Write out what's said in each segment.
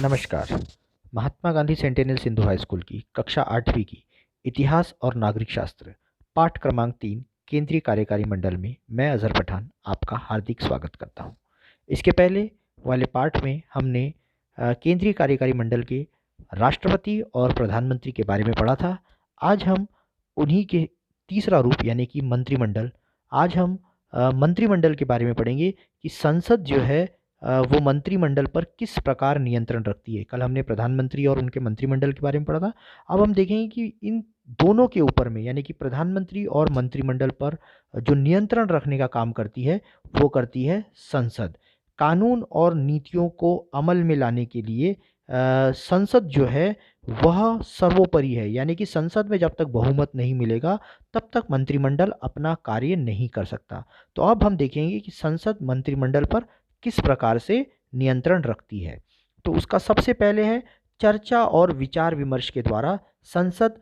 नमस्कार। Mahatma Gandhi centennial Sindhu high school की कक्षा 8वीं की इतिहास और नागरिक शास्त्र पाठ क्रमांक 3 केंद्रीय कार्यकारी मंडल में मैं अज़हर पठान आपका हार्दिक स्वागत करता हूं। इसके पहले वाले पाठ में हमने केंद्रीय कार्यकारी मंडल के राष्ट्रपति और प्रधानमंत्री के बारे में पढ़ा था। आज हम उन्हीं के तीसरा रूप यानी कि मंत्रिमंडल, आज हम मंत्रिमंडल के बारे में पढ़ेंगे कि संसद जो है वो मंत्रिमंडल पर किस प्रकार नियंत्रण रखती है। कल हमने प्रधानमंत्री और उनके मंत्रिमंडल के बारे में पढ़ा था। अब हम देखेंगे कि इन दोनों के ऊपर में यानी कि प्रधानमंत्री और मंत्रिमंडल पर जो नियंत्रण रखने का काम करती है वो करती है संसद। कानून और नीतियों को अमल में लाने के लिए संसद जो है वह सर्वोपरि है, यानी कि संसद में जब तक बहुमत नहीं मिलेगा तब तक मंत्रिमंडल अपना कार्य नहीं कर सकता। तो अब हम देखेंगे कि संसद मंत्रिमंडल पर किस प्रकार से नियंत्रण रखती है। तो उसका सबसे पहले है चर्चा और विचार विमर्श के द्वारा संसद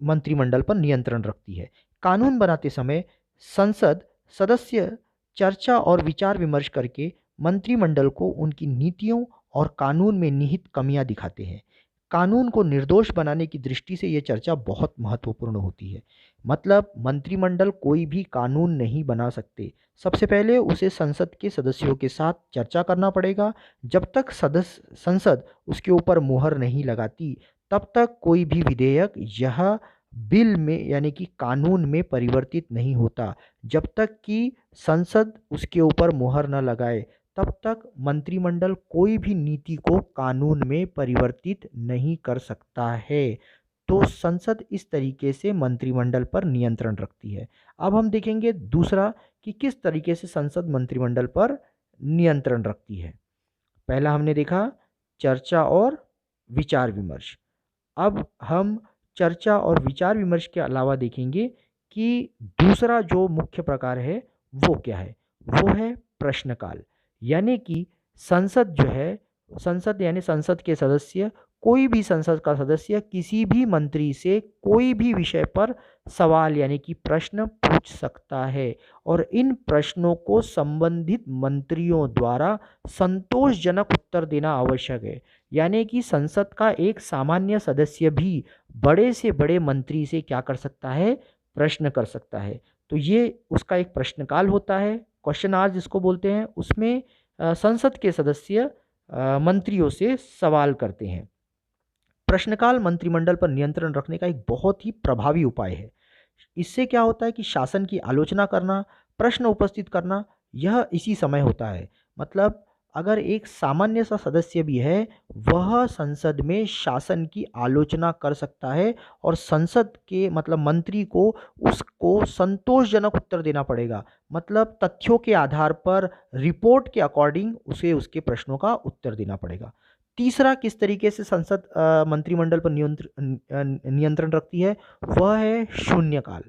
मंत्रिमंडल पर नियंत्रण रखती है। कानून बनाते समय संसद सदस्य चर्चा और विचार विमर्श करके मंत्रिमंडल को उनकी नीतियों और कानून में निहित कमियां दिखाते हैं। कानून को निर्दोष बनाने की दृष्टि से यह चर्चा बहुत महत्वपूर्ण होती है। मतलब मंत्रिमंडल कोई भी कानून नहीं बना सकते। सबसे पहले उसे संसद के सदस्यों के साथ चर्चा करना पड़ेगा। जब तक संसद उसके ऊपर मुहर नहीं लगाती तब तक कोई भी विधेयक यह बिल में यानी कि कानून में परिवर्तित नहीं होता। जब तक कि संसद उसके ऊपर मुहर न लगाए तब तक मंत्रिमंडल कोई भी नीति को कानून में परिवर्तित नहीं कर सकता है। तो संसद इस तरीके से मंत्रिमंडल पर नियंत्रण रखती है। अब हम देखेंगे दूसरा कि किस तरीके से संसद मंत्रिमंडल पर नियंत्रण रखती है। पहला हमने देखा चर्चा और विचार विमर्श। अब हम चर्चा और विचार विमर्श के अलावा देखेंगे कि दूसरा जो मुख्य प्रकार है वो क्या है। वो है प्रश्नकाल, यानी कि संसद जो है, संसद यानी संसद के सदस्य, कोई भी संसद का सदस्य किसी भी मंत्री से कोई भी विषय पर सवाल यानी कि प्रश्न पूछ सकता है और इन प्रश्नों को संबंधित मंत्रियों द्वारा संतोषजनक उत्तर देना आवश्यक है। यानी कि संसद का एक सामान्य सदस्य भी बड़े से बड़े मंत्री से क्या कर सकता है, प्रश्न कर सकता है। तो ये उसका एक प्रश्नकाल होता है, क्वेश्चन आवर जिसको बोलते हैं। उसमें संसद के सदस्य मंत्रियों से सवाल करते हैं। प्रश्नकाल मंत्रिमंडल पर नियंत्रण रखने का एक बहुत ही प्रभावी उपाय है। इससे क्या होता है कि शासन की आलोचना करना, प्रश्न उपस्थित करना, यह इसी समय होता है। मतलब अगर एक सामान्य सा सदस्य भी है वह संसद में शासन की आलोचना कर सकता है और संसद के मतलब मंत्री को उसको संतोषजनक उत्तर देना पड़ेगा। मतलब तथ्यों के आधार पर रिपोर्ट के अकॉर्डिंग उसे उसके प्रश्नों का उत्तर देना पड़ेगा। तीसरा किस तरीके से संसद मंत्रिमंडल पर नियंत्रण रखती है वह है शून्यकाल।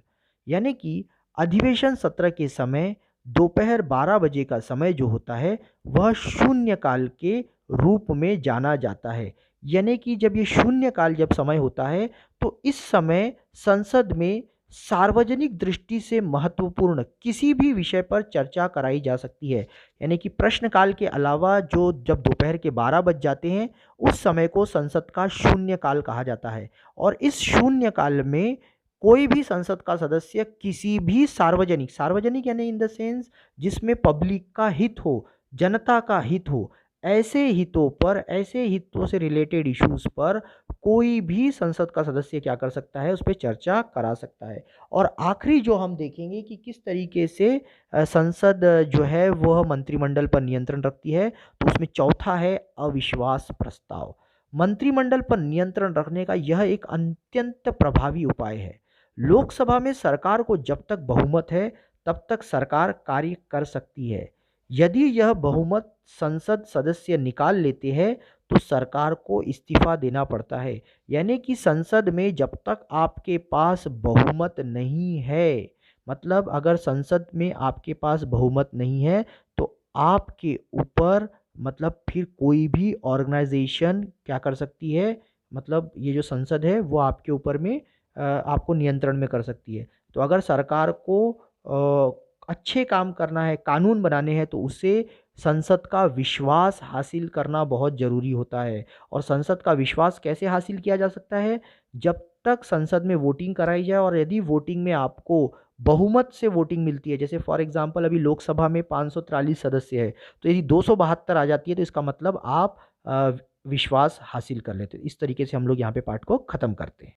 यानी कि अधिवेशन सत्र के समय दोपहर 12 बजे का समय जो होता है वह शून्यकाल के रूप में जाना जाता है। यानी कि जब ये शून्यकाल जब समय होता है तो इस समय संसद में सार्वजनिक दृष्टि से महत्वपूर्ण किसी भी विषय पर चर्चा कराई जा सकती है। यानी कि प्रश्नकाल के अलावा जो जब दोपहर के 12 बज जाते हैं उस समय को संसद का शून्यकाल कहा जाता है। और इस शून्यकाल में कोई भी संसद का सदस्य किसी भी सार्वजनिक सार्वजनिक यानी इन द सेंस जिसमें पब्लिक का हित हो, जनता का हित हो, ऐसे हितों पर, ऐसे हितों से रिलेटेड इश्यूज पर कोई भी संसद का सदस्य क्या कर सकता है, उस पर चर्चा करा सकता है। और आखिरी जो हम देखेंगे कि किस तरीके से संसद जो है वह मंत्रिमंडल पर नियंत्रण रखती है, तो उसमें चौथा है अविश्वास प्रस्ताव। मंत्रिमंडल पर नियंत्रण रखने का यह एक अत्यंत प्रभावी उपाय है। लोकसभा में सरकार को जब तक बहुमत है तब तक सरकार कार्य कर सकती है। यदि यह बहुमत संसद सदस्य निकाल लेते हैं तो सरकार को इस्तीफा देना पड़ता है। यानी कि संसद में जब तक आपके पास बहुमत नहीं है, मतलब अगर संसद में आपके पास बहुमत नहीं है तो आपके ऊपर मतलब फिर कोई भी ऑर्गेनाइजेशन क्या कर सकती है, मतलब ये जो संसद है वो आपके ऊपर में आपको नियंत्रण में कर सकती है। तो अगर सरकार को अच्छे काम करना है, कानून बनाने हैं, तो उसे संसद का विश्वास हासिल करना बहुत ज़रूरी होता है। और संसद का विश्वास कैसे हासिल किया जा सकता है? जब तक संसद में वोटिंग कराई जाए और यदि वोटिंग में आपको बहुमत से वोटिंग मिलती है, जैसे फॉर एग्ज़ाम्पल अभी लोकसभा में 543 सदस्य है, तो यदि 272 आ जाती है तो इसका मतलब आप विश्वास हासिल कर लेते हो। इस तरीके से हम लोग यहाँ पे पाठ को ख़त्म करते हैं।